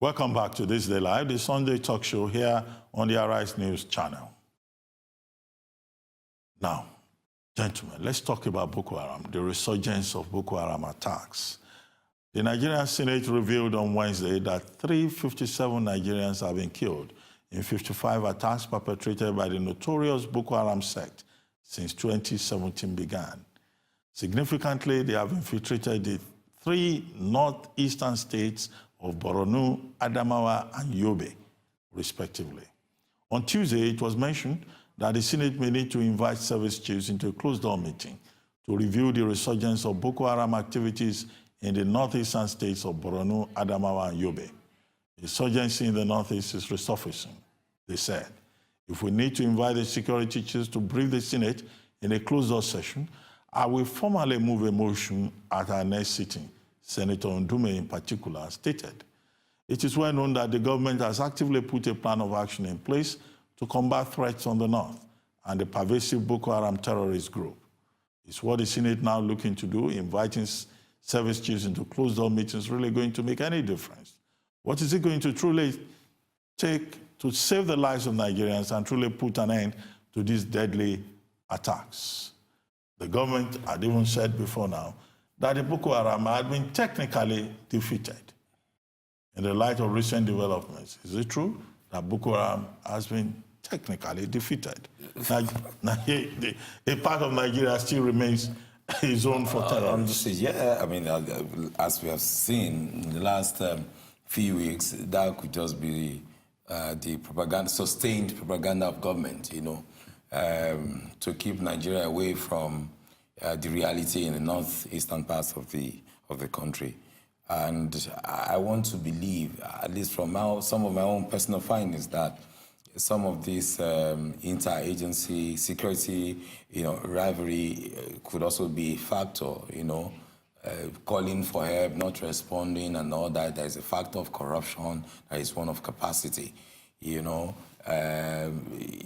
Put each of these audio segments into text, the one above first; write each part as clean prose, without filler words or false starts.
Welcome back to This Day Live, the Sunday talk show here on the Arise News channel. Now, gentlemen, let's talk about Boko Haram, the resurgence of Boko Haram attacks. The Nigerian Senate revealed on Wednesday that 357 Nigerians have been killed in 55 attacks perpetrated by the notorious Boko Haram sect since 2017 began. Significantly, they have infiltrated the 3 northeastern states of Borno, Adamawa, and Yobe, respectively. On Tuesday, it was mentioned that the Senate may need to invite service chiefs into a closed-door meeting to review the resurgence of Boko Haram activities in the northeastern states of Borno, Adamawa, and Yobe. The insurgency in the northeast is resurfacing, they said. If we need to invite the security chiefs to brief the Senate in a closed-door session, I will formally move a motion at our next sitting, Senator Ndume in particular stated. It is well known that the government has actively put a plan of action in place to combat threats on the north and the pervasive Boko Haram terrorist group. Is what the Senate now looking to do, inviting service chiefs into closed-door meetings, really going to make any difference? What is it going to truly take to save the lives of Nigerians and truly put an end to these deadly attacks? The government had even said before now that the Boko Haram had been technically defeated. In the light of recent developments, is it true that Boko Haram has been technically defeated? Now, a part of Nigeria still remains a zone for terrorists. Yeah, I mean, as we have seen in the last few weeks, that could just be the propaganda, sustained propaganda of government, you know, to keep Nigeria away from the reality in the northeastern parts of the country. And I want to believe, at least from some of my own personal findings, that some of this interagency security, rivalry could also be a factor, calling for help, not responding and all that. There is a factor of corruption, there is one of capacity,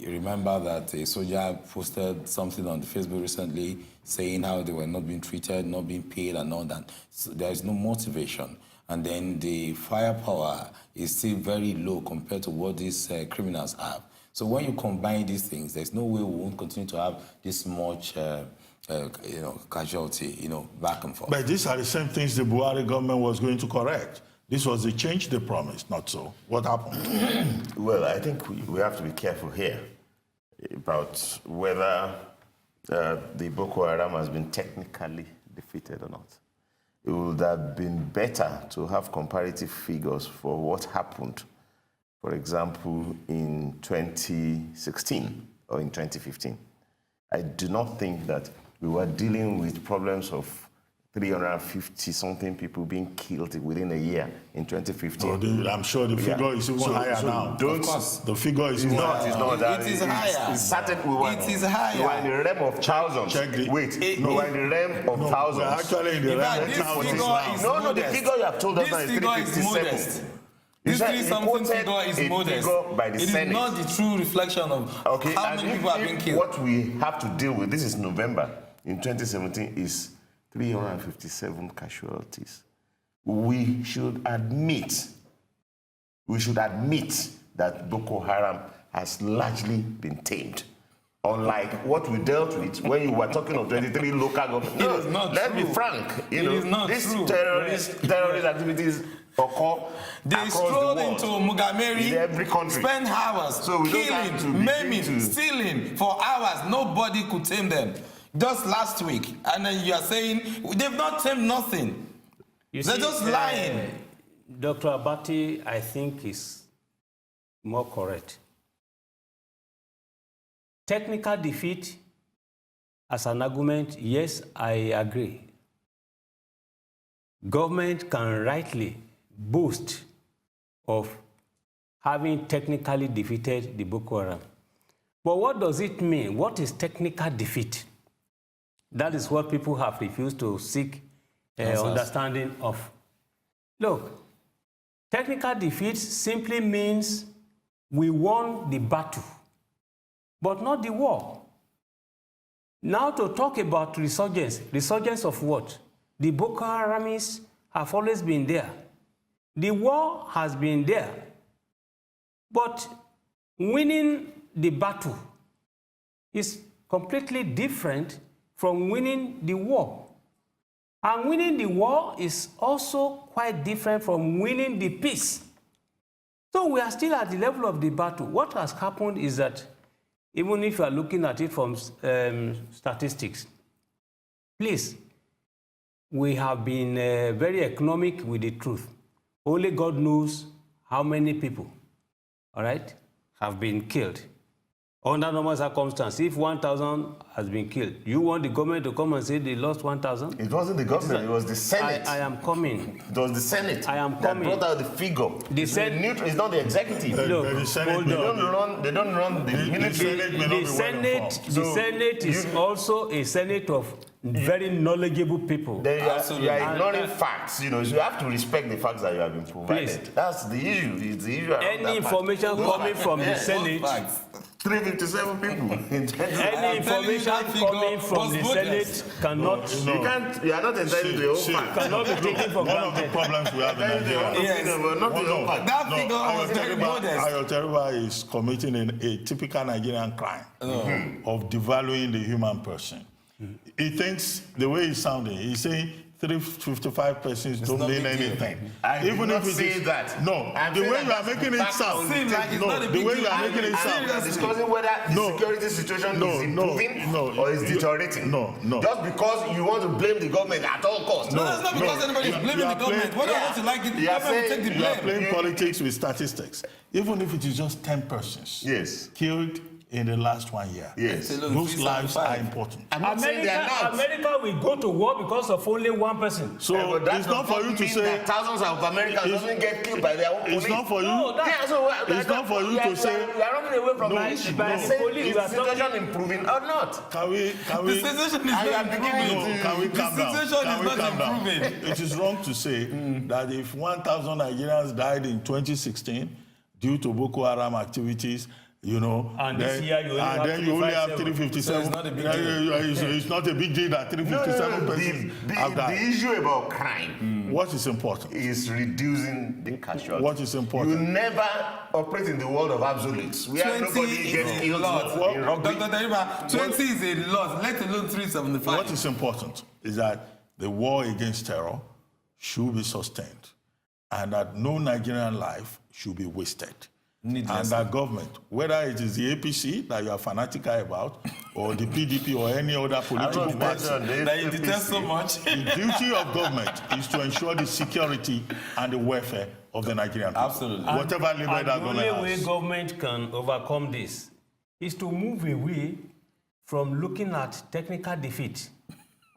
remember that a soldier posted something on Facebook recently saying how they were not being treated, not being paid and all that. So there is no motivation. And then the firepower is still very low compared to what these criminals have. So when you combine these things, there's no way we won't continue to have this much casualty, back and forth. But these are the same things the Buhari government was going to correct. This was the change they promised, not so. What happened? Well, I think we have to be careful here about whether the Boko Haram has been technically defeated or not. It would have been better to have comparative figures for what happened, for example, in 2016 or in 2015. I do not think that we were dealing with problems of 350-something people being killed within a year in 2015. I'm sure the figure is even higher now. Of course. The figure is not. It's not that. It is higher. It's certain. It is higher. We were in the realm of thousands. We were in the realm of thousands. We're actually in the realm of thousands now. No, the figure you have told us now is 357. This 3-something figure is modest. It is not the true reflection of how many people have been killed. What we have to deal with, this is November in 2017, is 357 casualties. We should admit that Boko Haram has largely been tamed. Unlike what we dealt with when you were talking of 23 local governments. No, let's be frank. These terrorist activities occur. They strolled into Mugameri, in every country. Spend hours killing, maiming, stealing for hours. Nobody could tame them. Just last week, and then you are saying they've not tamed nothing. They're just lying. Dr. Abati, I think, is more correct. Technical defeat as an argument, yes, I agree. Government can rightly boast of having technically defeated the Boko Haram. But what does it mean? What is technical defeat? That is what people have refused to seek understanding of. Look, technical defeat simply means we won the battle, but not the war. Now to talk about resurgence of what? The Boko Haramis have always been there. The war has been there, but winning the battle is completely different from winning the war. And winning the war is also quite different from winning the peace. So we are still at the level of the battle. What has happened is that, even if you are looking at it from statistics, please, we have been very economic with the truth. Only God knows how many people, all right, have been killed. Under normal circumstances, if 1,000 has been killed, you want the government to come and say they lost 1,000? It wasn't the government, it was the Senate. I am coming. It was the Senate I am that coming. brought out the figure. The It's not the executive. Look, But the Senate hold may on. not They don't run the military. Senate may not be The well Senate, informed. the Senate is also a Senate of very knowledgeable people. Then you Absolutely. are ignoring facts, so you have to respect the facts that you have been provided. Please. That's the issue. It's the issue around Any that information fact. coming from the Yes. Senate, Facts. 357 people. any information coming from the Senate cannot You are not entitled to your own facts. cannot be taken for One of the granted. problems we have in Nigeria. Yes. Not your own facts. That figure was very modest. Ayo Teriba is committing a typical Nigerian crime of devaluing the human person. He thinks, the way he's sounding, he's saying 355 persons don't not mean big deal. anything. I did not say that. No, I'm the saying way that you are that's making the it fact sound. of it. Like it's No, not a the big way deal. you are making it And sound. we are discussing whether the No. security situation is improving or is deteriorating. No. Just because you want to blame the government at all costs. No, that's not because anybody is blaming You the are government. playing- Whether Yeah. I want to like it, the You are government will saying take the You are blame. playing politics with statistics. Even if it is just 10 persons Yes. killed in the last 1 year. Yes. Hello, Those lives 375. are important. I'm not saying they are not. America will go to war because of only one person. So But that it's not does for you to mean say. that thousands of Americans doesn't get killed by their own police. It's not for you. No, that- Yeah, so It's not for you to say. We are running away from No, the issue. no. We are saying, Police, is we are the situation improving or not? Can we? The situation is I not am beginning improving. to- Can we The calm down? situation Can is we not calm down? improving. It is wrong to say that if 1,000 Nigerians died in 2016 due to Boko Haram activities, And this year you only have then you only have 357. 357. So it's not a big deal. It's not a big deal that 357 persons have The died. issue about crime What is important? is reducing the casualties. What is important? You never operate in the world of absolutes. We have 20 nobody gets is a killed lot. in rugby. Dr. Deriba, 20 is a lot, let alone 375. What is important is that the war against terror should be sustained and that no Nigerian life should be wasted. Needlessly. And that government, whether it is the APC that you are fanatical about, or the PDP or any other political not party, mentioned That you detest so much. the duty of government is to ensure the security and the welfare of the Nigerian people. Absolutely. Whatever labor And that the only government way has. government can overcome this is to move away from looking at technical defeat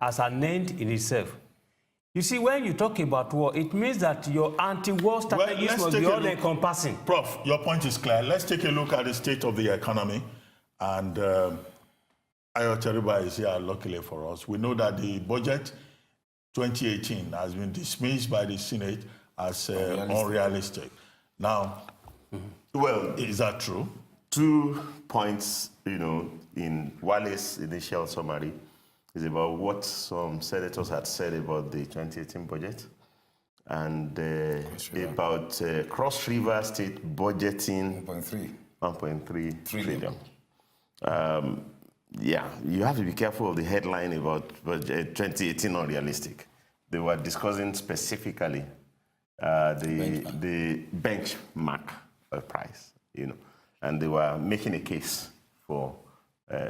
as an end in itself. You see, when you talk about war, it means that your anti-war strategies let's must take be a look. all-encompassing. Prof, your point is clear. Let's take a look at the state of the economy. And Ayo Teriba is here, luckily for us. We know that the budget 2018 has been dismissed by the Senate as unrealistic. Now, Well, is that true? 2 points, in Wale's initial summary is about what some senators had said about the 2018 budget and about Cross River State budgeting 1.3 trillion. Yeah, you have to be careful of the headline about budget 2018 unrealistic. They were discussing specifically the benchmark price, and they were making a case for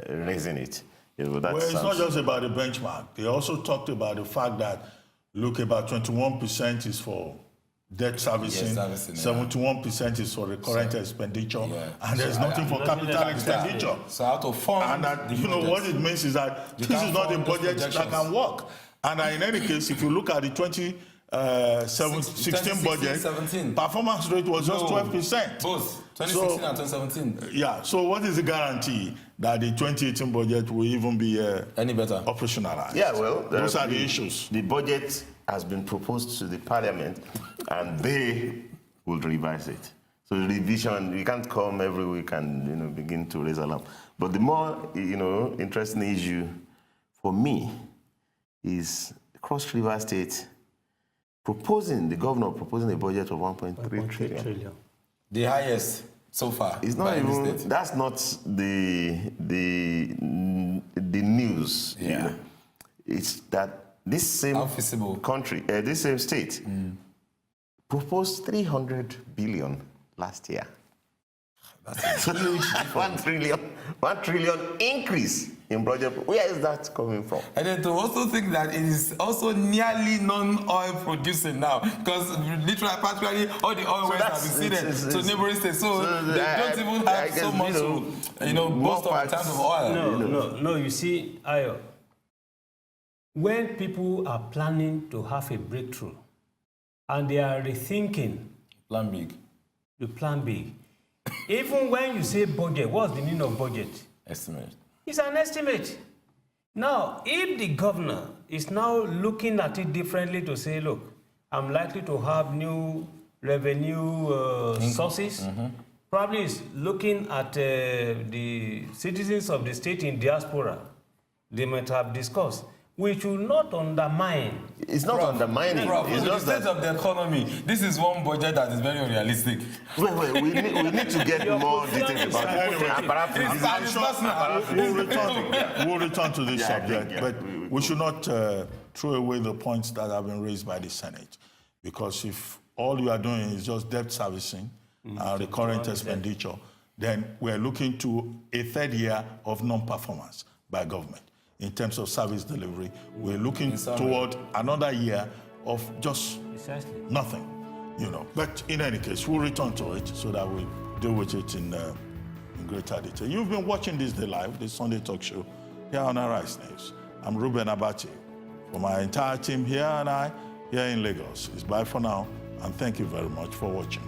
raising it. Well, it's not just about the benchmark. They also talked about the fact that, look, about 21% is for debt servicing, Yes, servicing, 71% is for the current expenditure, Yeah. and there's nothing for capital expenditure. So how to fund And that, the what budget. it means is that this can't is not a fund those budget that projections. can work. And in any case, if you look at the 2016 budget, 17. performance rate was just No, 12%. Both, 2016 So- and 2017. Yeah, so what is the guarantee that the 2018 budget will even be Any better? operationalized? Yeah, well, those are the issues. The budget has been proposed to the parliament, and they will revise it. So the revision, you can't come every week and begin to raise alarm. But the more interesting issue for me is Cross River State the governor proposing a budget of 1.3 trillion. The highest so far. It's not by any even, state. that's not the news. Yeah. You know. It's that this same How feasible? country, this same state, proposed 300 billion last year. That's a huge. 1 trillion increase in budget. Where is that coming from? And then to also think that it is also nearly non-oil producing now, because literally, practically all the oil wells have been ceded to neighboring states, so they don't even have so much to, boast of in terms of oil. No. You see, Ayo, when people are planning to have a breakthrough and they are rethinking Plan big. the plan B, even when you say budget, what's the meaning of budget? Estimate. It's an estimate. Now, if the governor is now looking at it differently to say, look, I'm likely to have new revenue sources, probably is looking at the citizens of the state in diaspora, they might have discussed. We should not undermine. It's not undermining. It's the just state that of the economy, this is one budget that is very unrealistic. wait, we need to get more details about it. We'll return to this Yeah, subject, but we should not throw away the points that have been raised by the Senate, because if all you are doing is just debt servicing and recurrent expenditure, then we're looking to a third year of non-performance by government. In terms of service delivery, we're looking toward another year of just nothing, But in any case, we'll return to it so that we deal with it in greater detail. You've been watching This Day Live, the Sunday talk show here on Arise News. I'm Ruben Abati. For my entire team here and I here in Lagos, it's bye for now, and thank you very much for watching.